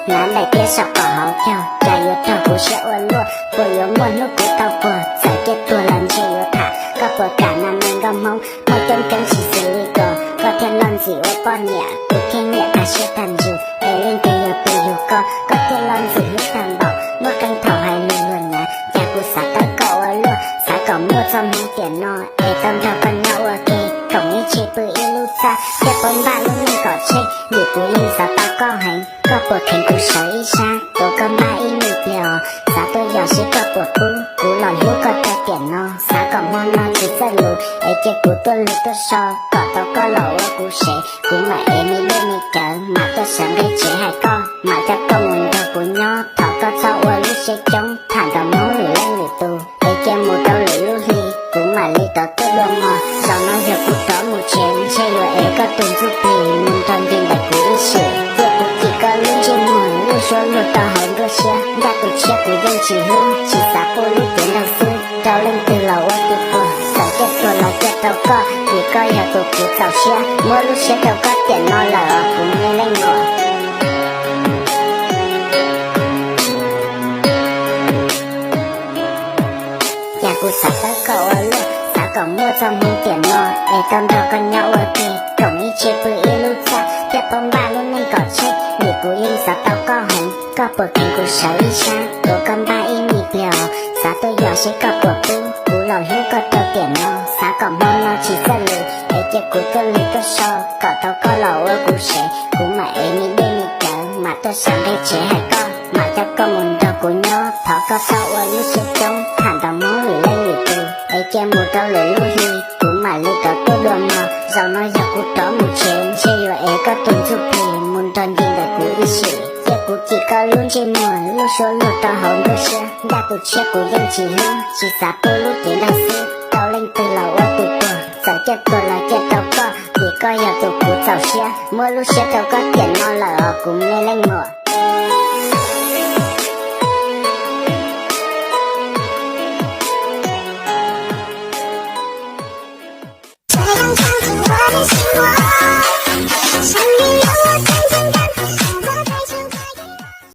南来别少搞好跳，加油跳不是温落，不有莫路古道过，再给多人切有塔，个不敢那能个梦，莫跟跟是死一个，个天乱子我帮你，不听也他是单子，哎令给有被有个，个天乱子有担保，莫跟头还路论呀，加古啥个搞我落，啥搞莫做没点喏，哎当他跟我我给，同一起不一路走，别奔吧路能搞切，你不应啥到高行。个不停古手一下，多个买一米表，啥都要是个不哭，古老路个的点喏，啥个莫那只在路，哎结古多路的少，搞到个老我古谁，古买一米六米高，马的上给钱还高，马的公文的古鸟，头个草我路些中，谈到毛里来里多，哎结木到里路里，古买里的多罗么，少那有古到目前，且有一个动作比，门端定的古一些。个路节目，路说路到很多些，那个切不用记录，其他不路点到死，到人对了我的不，手接多了接到个，一个要都不早些，莫路些到个点到了，不没人我。呀古啥个搞我路，啥个莫做没点我，哎当到个鸟我给，同一切不一路走，别崩吧路能搞切。你不用啥到高行，个不听古手一下，多跟把一米表，啥都要些个不顾，古老路个都点咯，啥个莫那起这里，哎结古个里个少，搞到个老我古谁，古买一米六米高，马的上给钱还高，马的个门的古鸟，头个草我路些中，看到毛里来里多，哎结木到里路里，古买里的多罗么，让那要古到目前，且有一个动作比。端定的古一些，也古几个路节目，路说路到很多些，那不切古用记录，其他不路点到死，到领对了我对过，再接过来接到个，一个要都古早些，莫路些到个点到了，古没人我。